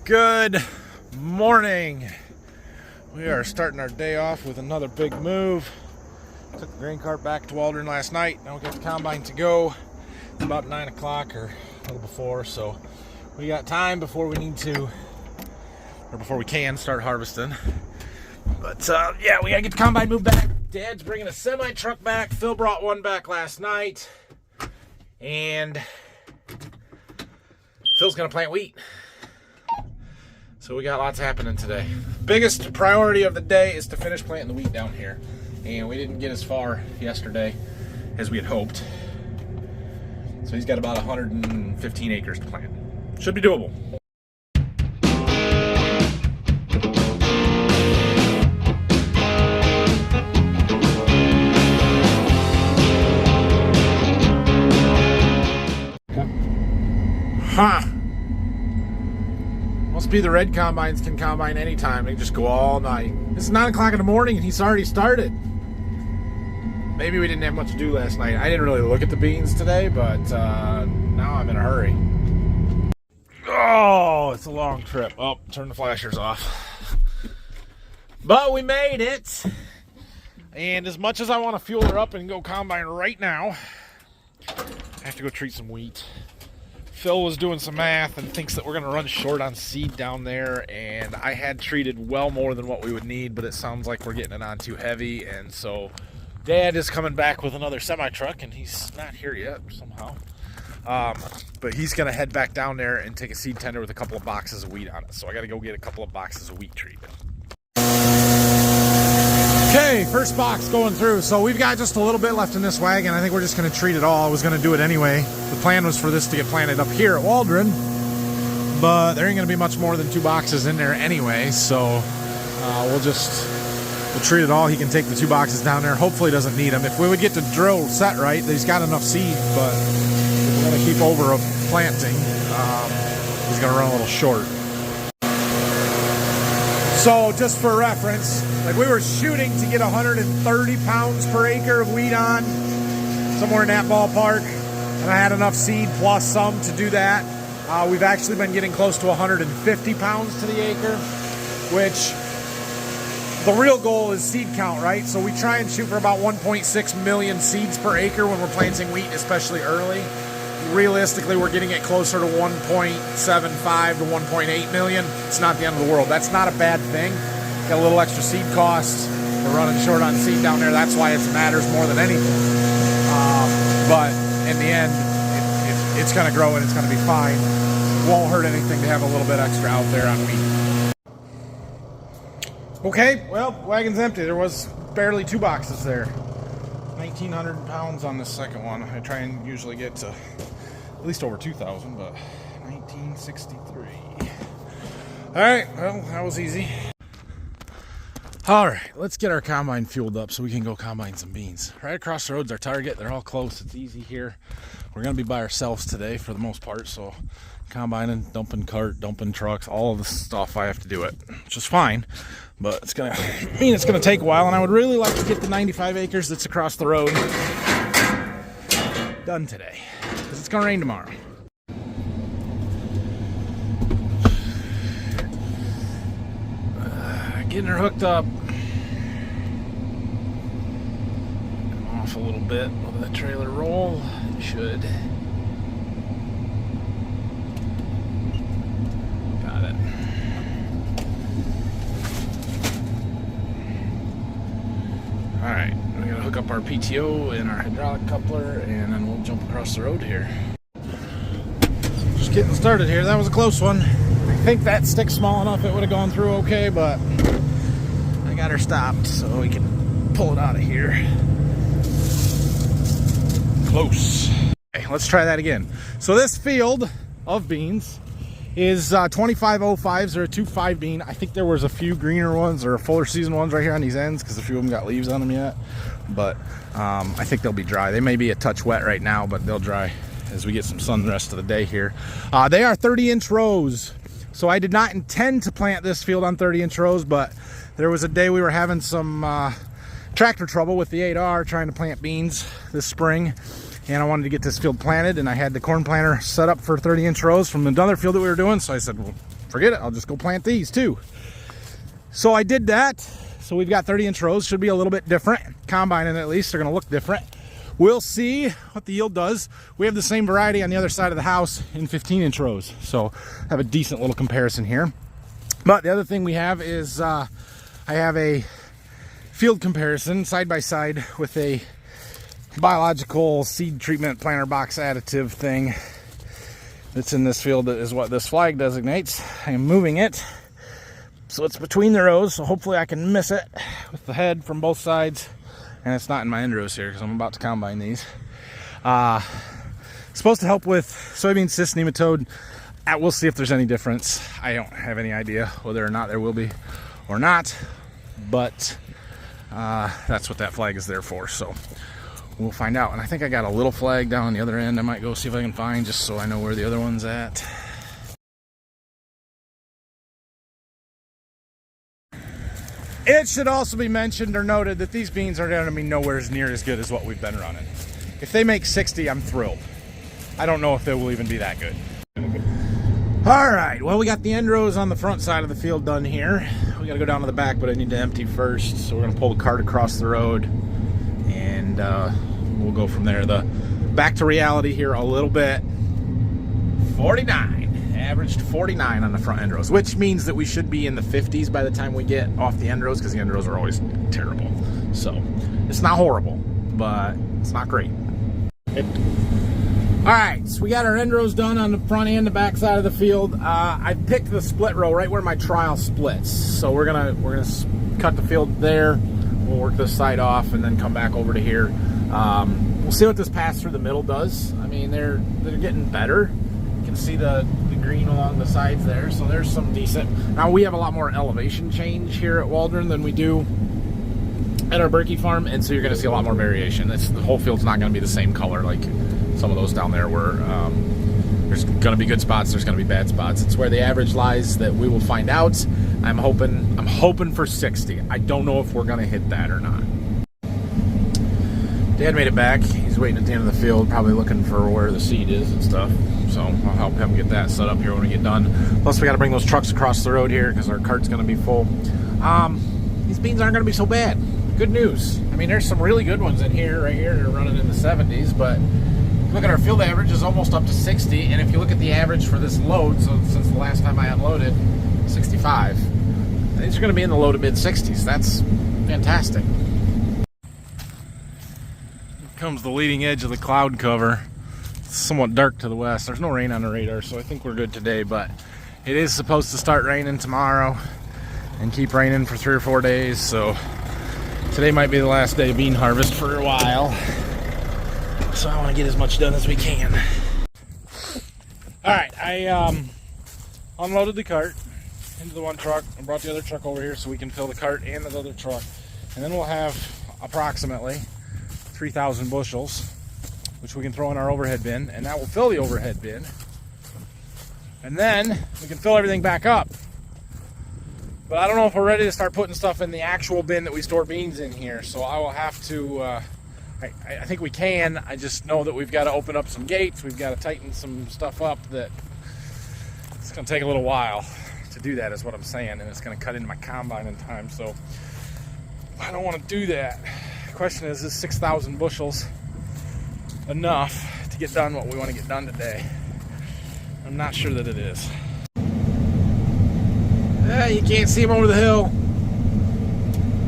Good morning. We are starting our day off with another big move. Took the grain cart back to Waldron last night. Now we got the combine to go. It's about 9 o'clock or a little before, so we got time before we need to, or before we can start harvesting. But yeah, we gotta get the combine moved back. Dad's bringing a semi truck back. Phil brought one back last night, and Phil's gonna plant wheat. So we got lots happening today. Biggest priority of the day is to finish planting the wheat down here. And we didn't get as far yesterday as we had hoped. So he's got about 115 acres to plant. Should be doable. Huh. Must be the red combines can combine anytime. They just go all night. It's 9 o'clock in the morning and he's already started. Maybe we didn't have much to do last night. I didn't really look at the beans today, but now I'm in a hurry. Oh, it's a long trip. Oh, turn the flashers off. But we made it. And as much as I want to fuel her up and go combine right now, I have to go treat some wheat. Phil was doing some math and thinks that we're going to run short on seed down there, and I had treated well more than what we would need, but it sounds like we're getting it on too heavy, and so Dad is coming back with another semi-truck, and he's not here yet somehow. But he's going to head back down there and take a seed tender with a couple of boxes of wheat on it, so I got to go get a couple of boxes of wheat treated. Okay, first box going through. So we've got just a little bit left in this wagon. I think we're just going to treat it all. I was going to do it anyway. The plan was for this to get planted up here at Waldron, but there ain't going to be much more than 2 boxes in there anyway. So we'll treat it all. He can take the 2 boxes down there. Hopefully he doesn't need them. If we would get the drill set right, he's got enough seed, but if we're going to keep over planting, he's going to run a little short. So just for reference, like we were shooting to get 130 pounds per acre of wheat on, somewhere in that ballpark, and I had enough seed plus some to do that. We've actually been getting close to 150 pounds to the acre, which the real goal is seed count, right? So we try and shoot for about 1.6 million seeds per acre when we're planting wheat, especially early. Realistically, we're getting it closer to 1.75 to 1.8 million. It's not the end of the world. That's not a bad thing. Got a little extra seed cost. We're running short on seed down there. That's why it matters more than anything. But in the end, it's going to grow and it's going to be fine. Won't hurt anything to have a little bit extra out there on wheat. Okay, well, wagon's empty. There was barely 2 boxes there. 1,900 pounds on the second one. I try and usually get to at least over 2,000, but 1963. All right, well, that was easy. All right, let's get our combine fueled up so we can go combine some beans. Right across the road's our target. They're all close. It's easy here. We're going to be by ourselves today for the most part, so combining, dumping cart, dumping trucks, all of the stuff, I have to do it, which is fine, but it's going to mean it's going to take a while, and I would really like to get the 95 acres that's across the road done today, because it's going to rain tomorrow. Getting her hooked up. Come off a little bit of the trailer roll. It should. Got it. Alright, we gotta hook up our PTO and our hydraulic coupler, and then we'll jump across the road here. Just getting started here. That was a close one. I think that stick's small enough it would have gone through okay, but I got her stopped so we can pull it out of here. Close. Okay, let's try that again. So this field of beans is 2505s or a 2.5 bean. I think there was a few greener ones or fuller season ones right here on these ends because a few of them got leaves on them yet. But I think they'll be dry. They may be a touch wet right now, but they'll dry as we get some sun the rest of the day here. They are 30-inch rows. So I did not intend to plant this field on 30-inch rows, but there was a day we were having some tractor trouble with the 8R trying to plant beans this spring, and I wanted to get this field planted, and I had the corn planter set up for 30-inch rows from another field that we were doing, so I said, well, forget it, I'll just go plant these too. So I did that. So we've got 30-inch rows. Should be a little bit different. Combining at least, they're going to look different. We'll see what the yield does. We have the same variety on the other side of the house in 15-inch rows. So have a decent little comparison here. But the other thing we have is I have a field comparison side by side with a biological seed treatment planter box additive thing that's in this field. That is what this flag designates. I am moving it so it's between the rows, so hopefully I can miss it with the head from both sides, and it's not in my end rows here because I'm about to combine these. Supposed to help with soybean cyst nematode. We'll see if there's any difference. I don't have any idea whether or not there will be or not, but that's what that flag is there for, so we'll find out. And I think I got a little flag down on the other end I might go see if I can find, just so I know where the other one's at. It should also be mentioned or noted that these beans are going to be nowhere near as good as what we've been running. If they make 60, I'm thrilled. I don't know if they will even be that good. All right, well, we got the end rows on the front side of the field done here. We got to go down to the back, but I need to empty first. So we're going to pull the cart across the road, and we'll go from there. Back to reality here a little bit. 49. Averaged 49 on the front end rows, which means that we should be in the 50s by the time we get off the end rows, because the end rows are always terrible. So it's not horrible, but it's not great. All right, so we got our end rows done on the front and the back side of the field. I picked the split row right where my trial splits. So we're gonna cut the field there. We'll work this side off and then come back over to here. We'll see what this pass through the middle does. I mean, they're getting better. You can see the green along the sides there, so there's some decent. Now we have a lot more elevation change here at Waldron than we do at our Berkey farm, and so you're going to see a lot more variation. The whole field's not going to be the same color like some of those down there where there's going to be good spots, there's going to be bad spots. It's where the average lies that we will find out. I'm hoping for 60. I don't know if we're going to hit that or not. Dad made it back. He's waiting at the end of the field, probably looking for where the seed is and stuff. So I'll help him get that set up here when we get done. Plus, we got to bring those trucks across the road here because our cart's going to be full. These beans aren't going to be so bad. Good news. I mean, there's some really good ones in here, right here. They're running in the 70s, but look at our field average is almost up to 60. And if you look at the average for this load, so since the last time I unloaded, 65. These are going to be in the low to mid 60s. That's fantastic. Comes the leading edge of the cloud cover. It's somewhat dark to the west. There's no rain on the radar, so I think we're good today, but it is supposed to start raining tomorrow and keep raining for 3 or 4 days, so today might be the last day of bean harvest for a while. So I want to get as much done as we can. Alright, I unloaded the cart into the one truck and brought the other truck over here so we can fill the cart and the other truck, and then we'll have approximately 3,000 bushels, which we can throw in our overhead bin, and that will fill the overhead bin. And then we can fill everything back up. But I don't know if we're ready to start putting stuff in the actual bin that we store beans in here, so I will have to, I think we can. I just know that we've got to open up some gates, we've got to tighten some stuff up, that it's going to take a little while to do that, is what I'm saying, and it's going to cut into my combine in time, so I don't want to do that. Question is 6,000 bushels enough to get done what we want to get done today? I'm not sure that it is. You can't see him over the hill,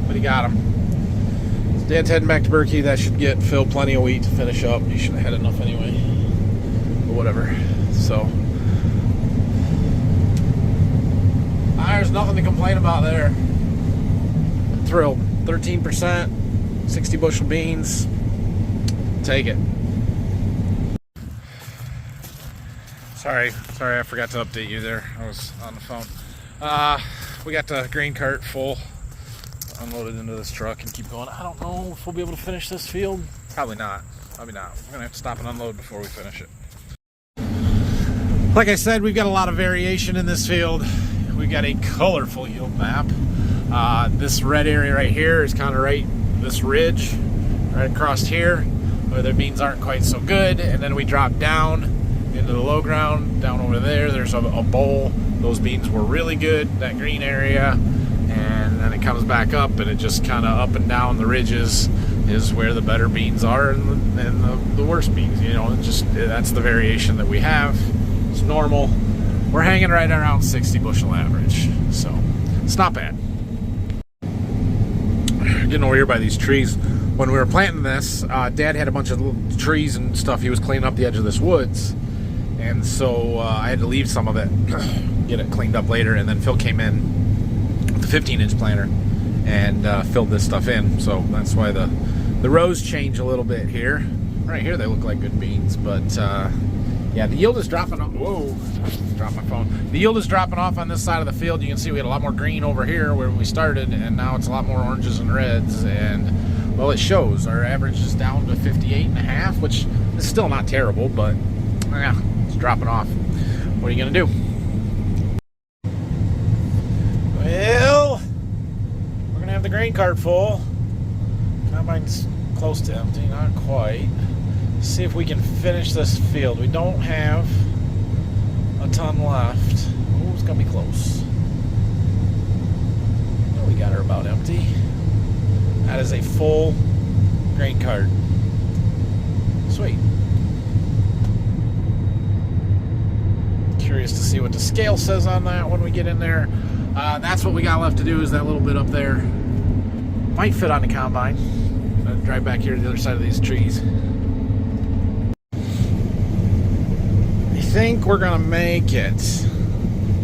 but he got him. So Dad's heading back to Berkey. That should get Phil plenty of wheat to finish up. He should have had enough anyway, but whatever. So there's nothing to complain about there. I'm thrilled. 13%. 60 bushel beans, take it. Sorry, I forgot to update you there. I was on the phone. We got the grain cart full, unloaded into this truck and keep going. I don't know if we'll be able to finish this field. Probably not. We're gonna have to stop and unload before we finish it. Like I said, we've got a lot of variation in this field. We've got a colorful yield map. This red area right here is kind of right, this ridge right across here where the beans aren't quite so good, and then we drop down into the low ground. Down over there, there's a bowl. Those beans were really good, that green area. And then it comes back up, and it just kind of up and down the ridges is where the better beans are, and the worst beans. You know, that's the variation that we have. It's normal. We're hanging right around 60 bushel average, so it's not bad. Getting over here by these trees. When we were planting this, Dad had a bunch of little trees and stuff. He was cleaning up the edge of this woods, and so I had to leave some of it, get it cleaned up later. And then Phil came in with the 15-inch planter and filled this stuff in. So that's why the rows change a little bit here. Right here, they look like good beans, but yeah, the yield is dropping off. Whoa, dropped my phone. The yield is dropping off on this side of the field. You can see we had a lot more green over here where we started, and now it's a lot more oranges and reds. And well, it shows. Our average is down to 58.5, which is still not terrible, but yeah, it's dropping off. What are you gonna do? Well, we're gonna have the grain cart full. Combine's close to empty, not quite. See if we can finish this field. We don't have a ton left. Oh, it's gonna be close. We got her about empty. That is a full grain cart. Sweet. Curious to see what the scale says on that when we get in there. That's what we got left to do, is that little bit up there. Might fit on the combine. I'll drive back here to the other side of these trees. I think we're gonna make it,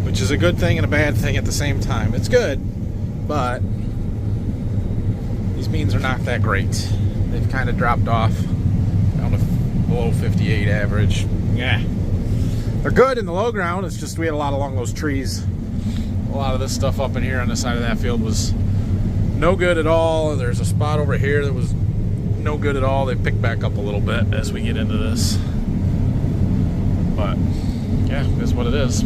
which is a good thing and a bad thing at the same time. It's good, but these beans are not that great. They've kind of dropped off down to below 58 average. Yeah, they're good in the low ground. It's just we had a lot along those trees. A lot of this stuff up in here on the side of that field was no good at all. There's a spot over here that was no good at all. They picked back up a little bit as we get into this. But yeah, that's what it is.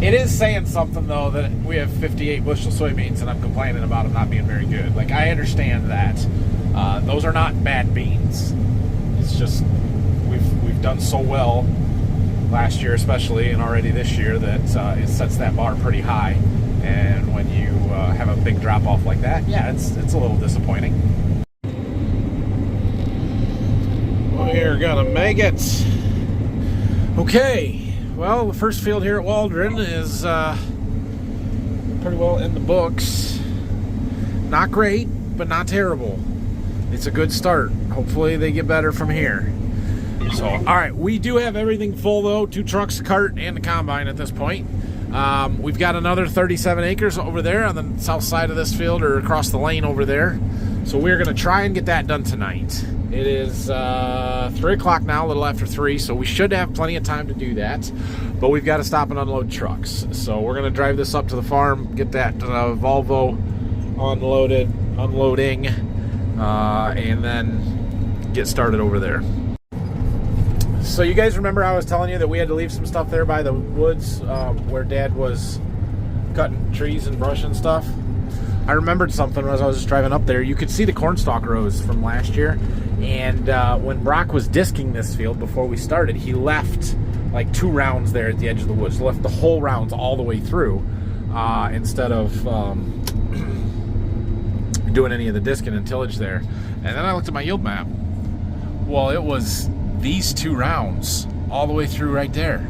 It is saying something though that we have 58 bushel soybeans and I'm complaining about them not being very good. Like, I understand that. Those are not bad beans. It's just we've done so well last year especially, and already this year, that it sets that bar pretty high. And when you have a big drop off like that, yeah, it's a little disappointing. We're gonna make it. Okay, well, the first field here at Waldron is pretty well in the books. Not great, but not terrible. It's a good start. Hopefully they get better from here. So, all right, we do have everything full though, 2 trucks, a cart, and the combine at this point. We've got another 37 acres over there on the south side of this field, or across the lane over there. So we're gonna try and get that done tonight. It is 3 o'clock now, a little after 3, so we should have plenty of time to do that. But we've got to stop and unload trucks. So we're going to drive this up to the farm, get that Volvo unloading, and then get started over there. So you guys remember I was telling you that we had to leave some stuff there by the woods where Dad was cutting trees and brush and stuff? I remembered something as I was just driving up there. You could see the cornstalk rows from last year. And when Brock was disking this field before we started, he left like 2 rounds there at the edge of the woods. Left the whole rounds all the way through instead of doing any of the disking and tillage there. And then I looked at my yield map. Well, it was these 2 rounds all the way through right there.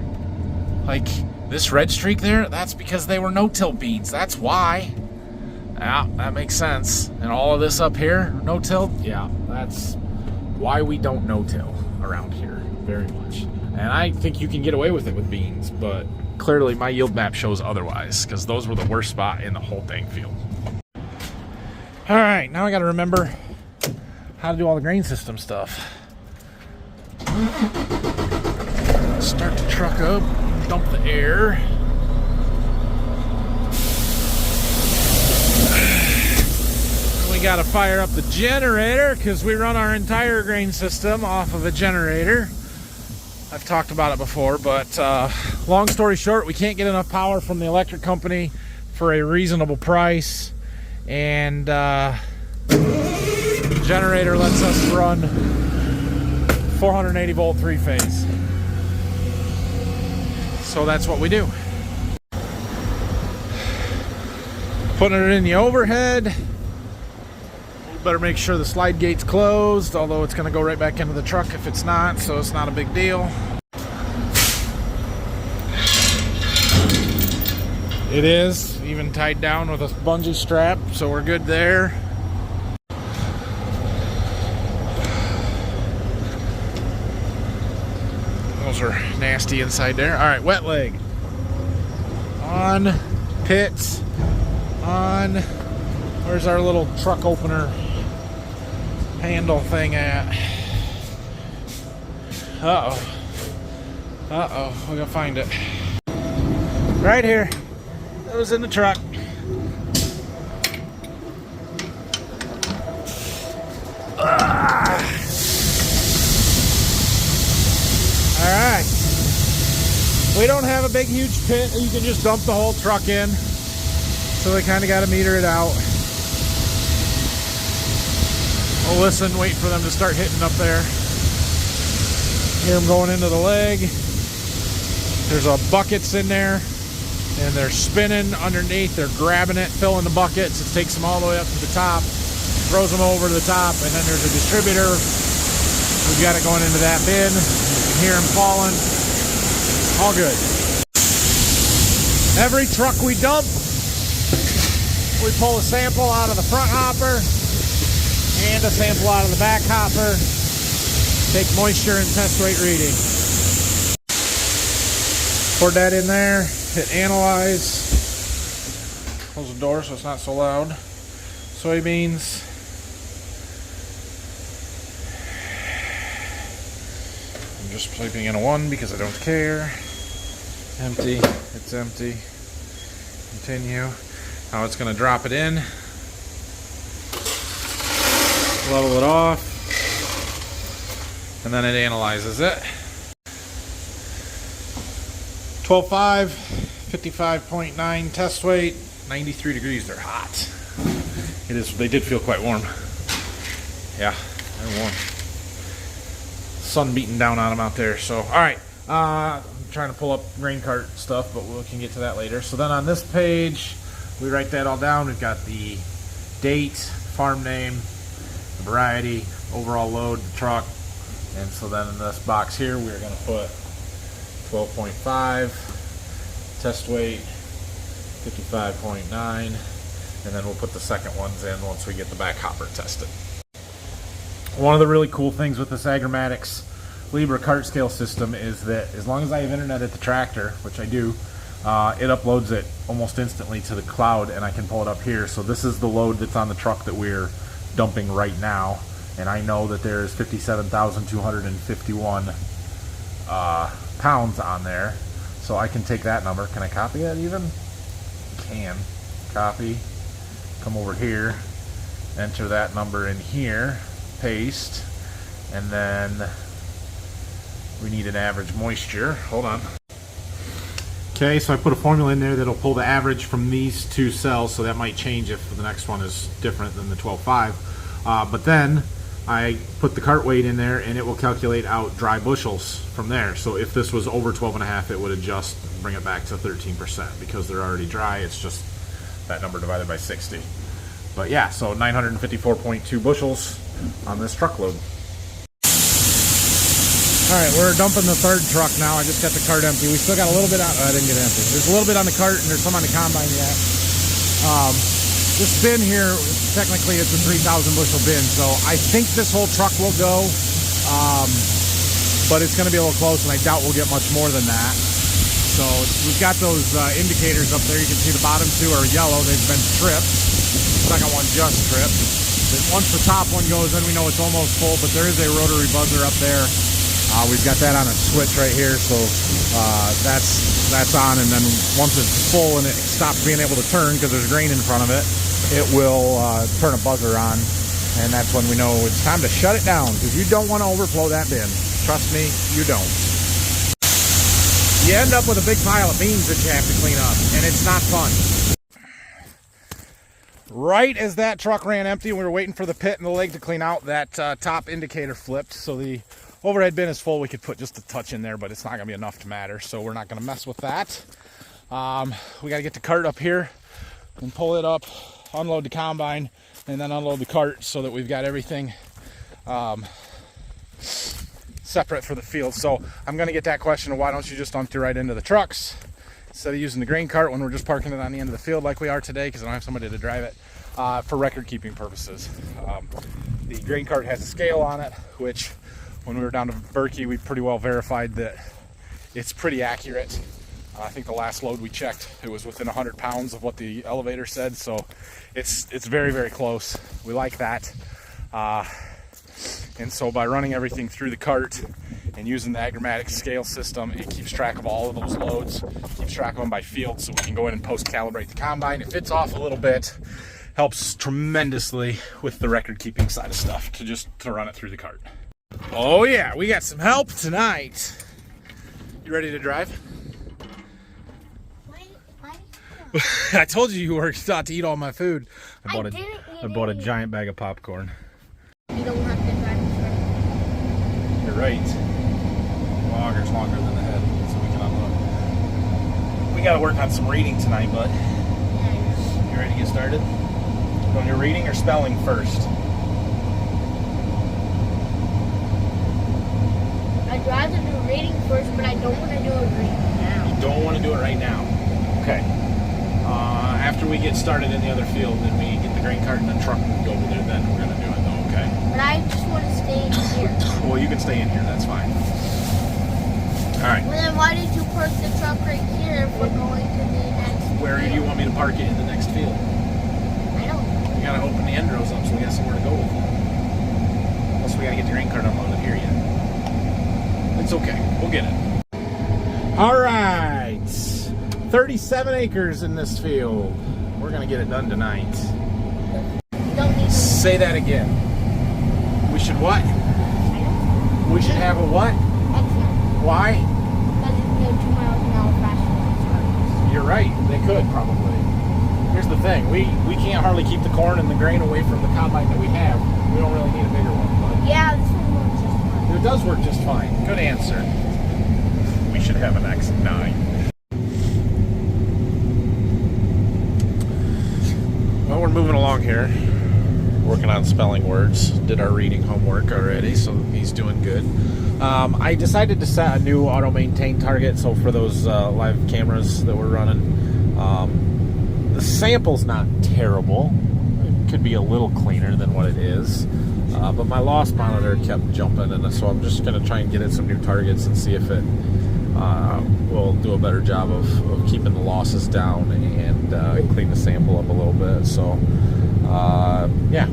Like, this red streak there, that's because they were no-till beans. That's why. Yeah, that makes sense. And all of this up here, no-till, yeah, that's why we don't no-till around here very much. And I think you can get away with it with beans, but clearly my yield map shows otherwise, because those were the worst spot in the whole dang field. All right, now I got to remember how to do all the grain system stuff. Start the truck up, dump the air. We got to fire up the generator because we run our entire grain system off of a generator. I've talked about it before, but long story short, we can't get enough power from the electric company for a reasonable price, and the generator lets us run 480 volt 3-phase. So that's what we do. Putting it in the overhead. Better make sure the slide gate's closed, although it's going to go right back into the truck if it's not, so it's not a big deal. It is even tied down with a bungee strap, so we're good there. Those are nasty inside there. All right, wet leg. On, pits, on. Where's our little truck opener handle thing at? Uh-oh. Uh-oh, we're gonna find it. Right here. It was in the truck. Alright. We don't have a big huge pit. You can just dump the whole truck in. So they kind of got to meter it out. We'll listen, wait for them to start hitting up there. Hear them going into the leg. There's a buckets in there, and they're spinning underneath. They're grabbing it, filling the buckets. It takes them all the way up to the top, throws them over to the top, and then there's a distributor. We've got it going into that bin. You can hear them falling. All good. Every truck we dump, we pull a sample out of the front hopper and a sample out of the back hopper. Take moisture and test weight reading. Pour that in there, hit analyze. Close the door so it's not so loud. Soybeans. I'm just typing in a 1 because I don't care. Empty, it's empty. Continue. Now it's going to drop it in. Level it off. And then it analyzes it. 12.5, 55.9 test weight, 93 degrees. They're hot. It is. They did feel quite warm. Yeah, they're warm. Sun beating down on them out there. So, all right. I'm trying to pull up grain cart stuff, but we can get to that later. So then on this page, we write that all down. We've got the date, farm name, the variety, overall load, the truck. And so then in this box here, we're going to put 12.5, test weight, 55.9, and then we'll put the second ones in once we get the back hopper tested. One of the really cool things with this Agromatics Libra cart scale system is that as long as I have internet at the tractor, which I do, it uploads it almost instantly to the cloud, and I can pull it up here. So this is the load that's on the truck that we're dumping right now, and I know that there's 57,251 pounds on there, so I can take that number. Can I copy that even? Can. Copy, come over here, enter that number in here, paste, and then we need an average moisture. Hold on. Okay, so I put a formula in there that'll pull the average from these two cells, so that might change if the next one is different than the 12.5. But then I put the cart weight in there, and it will calculate out dry bushels from there. So if this was over 12.5, it would adjust, bring it back to 13%. Because they're already dry, it's just that number divided by 60. But yeah, so 954.2 bushels on this truckload. All right, we're dumping the third truck now. I just got the cart empty. We still got a little bit out. I didn't get empty. There's a little bit on the cart, and there's some on the combine yet. This bin here, technically it's a 3,000 bushel bin, so I think this whole truck will go, but it's going to be a little close, and I doubt we'll get much more than that. So we've got those indicators up there. You can see the bottom two are yellow. They've been tripped. The second one just tripped. Once the top one goes, then we know it's almost full, but there is a rotary buzzer up there. We've got that on a switch right here, so that's on, and then once it's full and it stops being able to turn because there's grain in front of it, it will turn a buzzer on, and that's when we know it's time to shut it down, because you don't want to overflow that bin. Trust me, you don't. You end up with a big pile of beans that you have to clean up, and it's not fun. Right as that truck ran empty and we were waiting for the pit and the leg to clean out, that top indicator flipped, so the Overhead bin is full. We could put just a touch in there, but it's not gonna be enough to matter, so we're not gonna mess with that. We gotta get the cart up here and pull it up, unload the combine, and then unload the cart so that we've got everything separate for the field. So I'm gonna get that question of why don't you just empty right into the trucks instead of using the grain cart when we're just parking it on the end of the field like we are today, because I don't have somebody to drive it, for record keeping purposes. The grain cart has a scale on it, which when we were down to Berkey, we pretty well verified that it's pretty accurate. I think the last load we checked, it was within 100 pounds of what the elevator said, so it's very, very close. We like that. And so by running everything through the cart and using the agrammatic scale system, it keeps track of all of those loads, keeps track of them by field, so we can go in and post-calibrate the combine. If it's off a little bit, helps tremendously with the record-keeping side of stuff to run it through the cart. Oh yeah, we got some help tonight. You ready to drive? I told you were not to eat all my food. I bought a giant bag of popcorn. You don't have to drive this way. You're right. The auger's longer than the head, so we can unload. We got to work on some reading tonight, bud. Yeah. You ready to get started? You want your reading or spelling first? I'd rather do reading first, but I don't want to do it right now. You don't want to do it right now. Okay. After we get started in the other field, then we get the grain cart and the truck moved over there, then we're going to do it though, okay? But I just want to stay in here. Well, you can stay in here, that's fine. Alright. Well, then why did you park the truck right here if we're going to the next Where do you want me to park it in the next field? I don't know. We got to open the end rows up so we got somewhere to go with it. Plus we got to get the grain cart unloaded here yet. It's okay, we'll get it. Alright. 37 acres in this field. We're gonna get it done tonight. Don't need to. Say that again. We should what? We should have a what? Excellent. Why? Because it can go 2 miles an hour faster than cars. You're right. They could probably. Here's the thing. We can't hardly keep the corn and the grain away from the combine that we have. We don't really need a bigger one. But Yeah, this one works just fine. it does work just fine. Good answer. We should have an X9. Well, we're moving along here, working on spelling words. Did our reading homework already, so he's doing good. I decided to set a new auto-maintain target, so for those live cameras that we're running, the sample's not terrible. It could be a little cleaner than what it is, but my loss monitor kept jumping, and so I'm just going to try and get it some new targets and see if it will do a better job of keeping the losses down and clean the sample up a little bit. So yeah,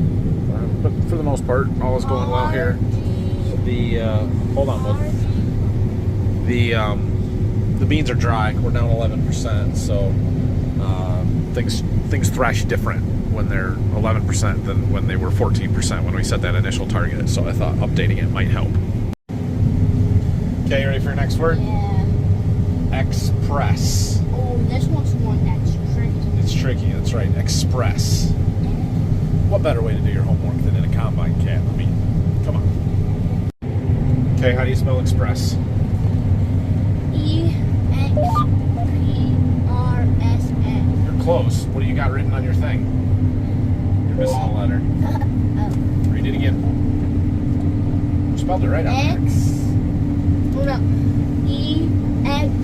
but for the most part, all is going well here. The hold on, bud. The beans are dry. We're down 11%, so things thresh different when they're 11% than when they were 14% when we set that initial target. So I thought updating it might help. Okay, you ready for your next word? Yeah. Express. Oh, this one's one that's tricky. It's tricky, that's right. Express. What better way to do your homework than in a combine cab? I mean, come on. Okay, how do you spell express? E-X-P-R-S-S. You're close. What do you got written on your thing? You're missing a letter. Read it again. You spelled it right out there. Hold up. E-X-P-R-S-S.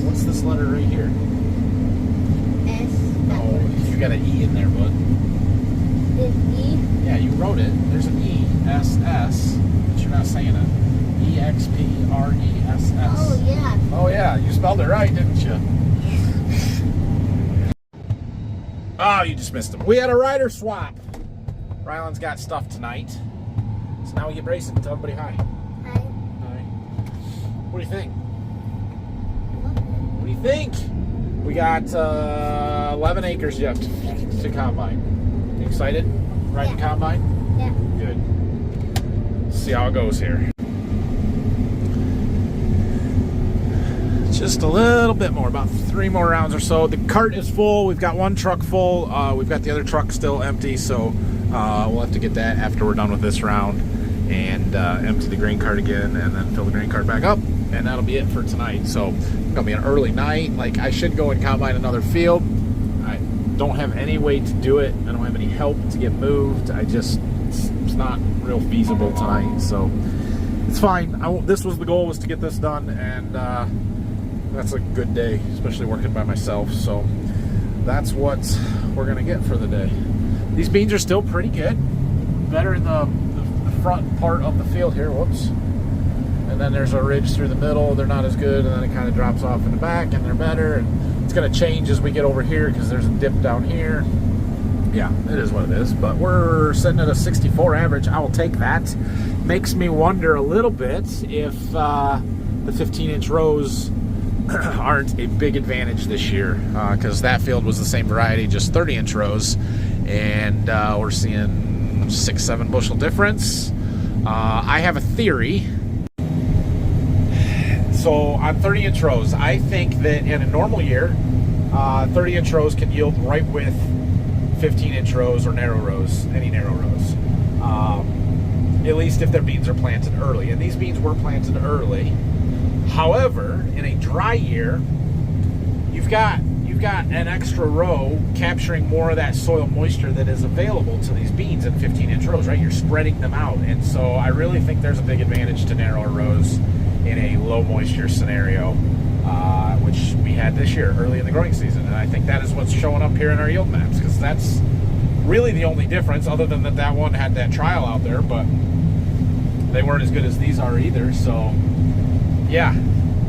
What's this letter right here? S. Oh, you got an E in there, bud. The E? Yeah, you wrote it. There's an E. S-S. But you're not saying it. E-X-P-R-E-S-S. Oh, yeah. Oh, yeah. You spelled it right, didn't you? Oh, you just missed him. We had a rider swap. Ryland's got stuff tonight. So now we get Brayson. Tell everybody hi. Hi. Hi. What do you think? What do you think? We got 11 acres yet to combine. You excited? Riding combine? Yeah. Good. Let's see how it goes here. Just a little bit more, about 3 more rounds or so. The cart is full. We've got one truck full. We've got the other truck still empty, so We'll have to get that after we're done with this round and empty the grain cart again and then fill the grain cart back up. And that'll be it for tonight. So it's going to be an early night. Like, I should go and combine another field. I don't have any way to do it. I don't have any help to get moved. It's not real feasible tonight. So it's fine. This was the goal, was to get this done. And that's a good day, especially working by myself. So that's what we're going to get for the day. These beans are still pretty good. Better in the front part of the field here. Whoops. And then there's a ridge through the middle. They're not as good, and then it kind of drops off in the back, and they're better. And it's going to change as we get over here because there's a dip down here. Yeah, it is what it is. But we're sitting at a 64 average. I will take that. Makes me wonder a little bit if the 15-inch rows aren't a big advantage this year, because that field was the same variety, just 30-inch rows, and we're seeing 6-7 bushel difference. I have a theory. So on 30-inch rows, I think that in a normal year, 30-inch rows can yield right with 15-inch rows or narrow rows, any narrow rows. At least if their beans are planted early. And these beans were planted early. However, in a dry year, you've got an extra row capturing more of that soil moisture that is available to these beans in 15-inch rows, right? You're spreading them out. And so I really think there's a big advantage to narrower rows in a low moisture scenario, which we had this year early in the growing season. And I think that is what's showing up here in our yield maps, because that's really the only difference, other than that one had that trial out there, but they weren't as good as these are either. So yeah,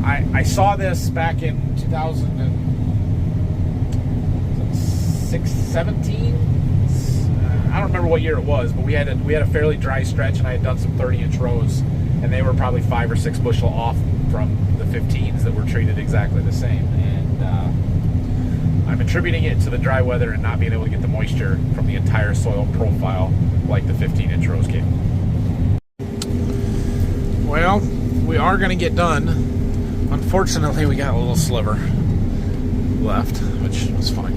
I saw this back in 2017. I don't remember what year it was, but we had a fairly dry stretch, and I had done some 30-inch rows, and they were probably 5 or 6 bushel off from the 15s that were treated exactly the same. And I'm attributing it to the dry weather and not being able to get the moisture from the entire soil profile like the 15-inch rows can. Well, we are going to get done. Unfortunately, we got a little sliver left, which was fine.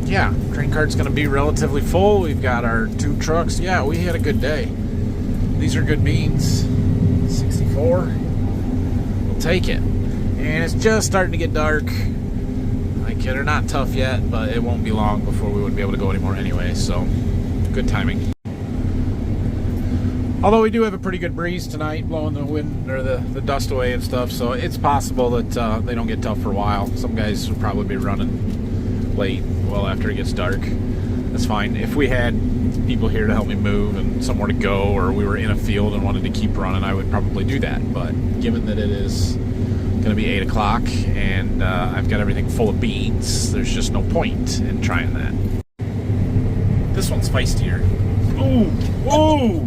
Yeah, grain cart's going to be relatively full. We've got our 2 trucks. Yeah, we had a good day. These are good beans. 64. We'll take it. And it's just starting to get dark. Like, they're not tough yet, but it won't be long before we wouldn't be able to go anymore anyway. So, good timing. Although we do have a pretty good breeze tonight, blowing the wind or the dust away and stuff, so it's possible that they don't get tough for a while. Some guys will probably be running late, well after it gets dark. That's fine. If we had people here to help me move and somewhere to go, or we were in a field and wanted to keep running, I would probably do that. But given that it is going to be 8 o'clock and I've got everything full of beans, there's just no point in trying that. This one's feistier. Ooh! Ooh!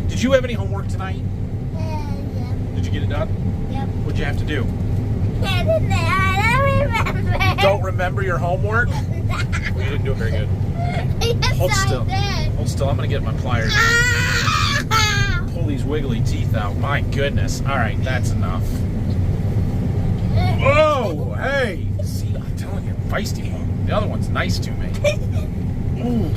Did you have any homework tonight? Yeah. Did you get it done? Yep. What'd you have to do? I don't remember. You don't remember your homework? Well, you didn't do it very good. Yes, Hold still. I did. Hold still. I'm going to get my pliers. Pull these wiggly teeth out. My goodness. All right, that's enough. Whoa! Hey! See, I'm telling you, feisty one. The other one's nice to me. Ooh.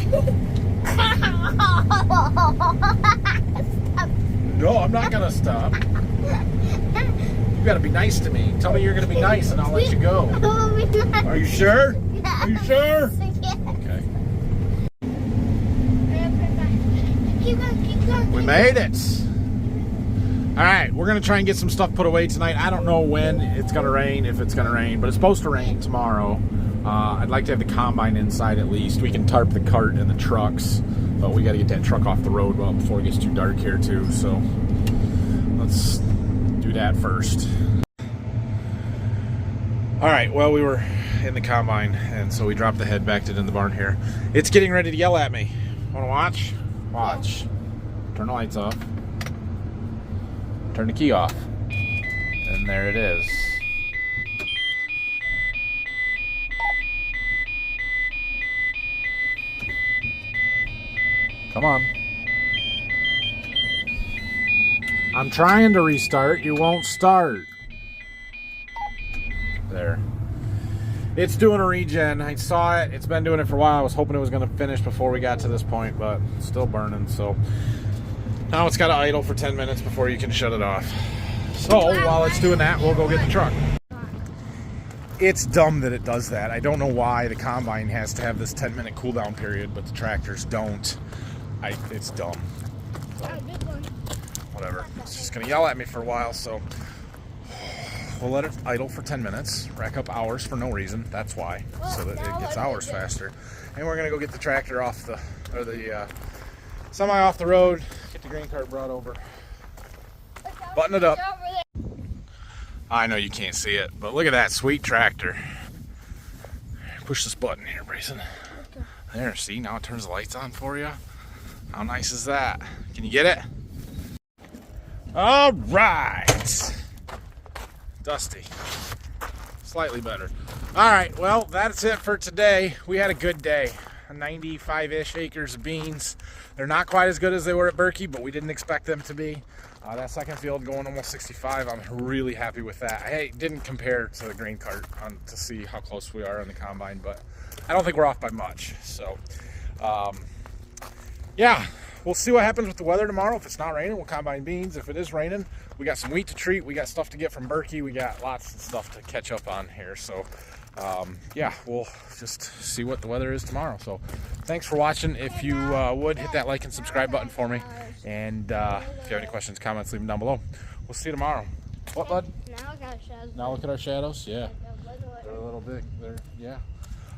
No, I'm not going to stop. You got to be nice to me. Tell me you're going to be nice and I'll let you go. Are you sure? Yeah. Are you sure? Yeah. Okay. Keep going. We made it. All right, we're going to try and get some stuff put away tonight. I don't know when it's going to rain, if it's going to rain, but it's supposed to rain tomorrow. I'd like to have the combine inside at least. We can tarp the cart and the trucks, but we got to get that truck off the road well before it gets too dark here too. So let's do that first. All right, well, we were in the combine, and so we dropped the head, backed it in the barn here. It's getting ready to yell at me. Want to watch? Watch. Turn the lights off. Turn the key off. And there it is. Come on. I'm trying to restart. You won't start. There. It's doing a regen. I saw it. It's been doing it for a while. I was hoping it was going to finish before we got to this point, but it's still burning. So now it's got to idle for 10 minutes before you can shut it off. So while it's doing that, we'll go get the truck. It's dumb that it does that. I don't know why the combine has to have this 10-minute cooldown period, but the tractors don't. It's dumb. Whatever. It's just going to yell at me for a while, so we'll let it idle for 10 minutes, rack up hours for no reason. That's why, so that it gets hours faster. And we're going to go get the tractor off the semi off the road, get the grain cart brought over, button it up. I know you can't see it, but look at that sweet tractor. Push this button here, Brayson. There, see, now it turns the lights on for you. How nice is that? Can you get it? All right. Dusty. Slightly better. All right, well, that's it for today. We had a good day. 95-ish acres of beans. They're not quite as good as they were at Berkey, but we didn't expect them to be. That second field going almost 65. I'm really happy with that. I didn't compare to the grain cart to see how close we are on the combine, but I don't think we're off by much. So, yeah, we'll see what happens with the weather tomorrow. If it's not raining, we'll combine beans. If it is raining, we got some wheat to treat. We got stuff to get from Berkey. We got lots of stuff to catch up on here. So, yeah, we'll just see what the weather is tomorrow. So thanks for watching. If you would, hit that like and subscribe button for me. And if you have any questions, comments, leave them down below. We'll see you tomorrow. What, bud? Now look at our shadows. Now look at our shadows. Yeah. They're a little big. Yeah.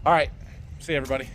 All right. See you, everybody.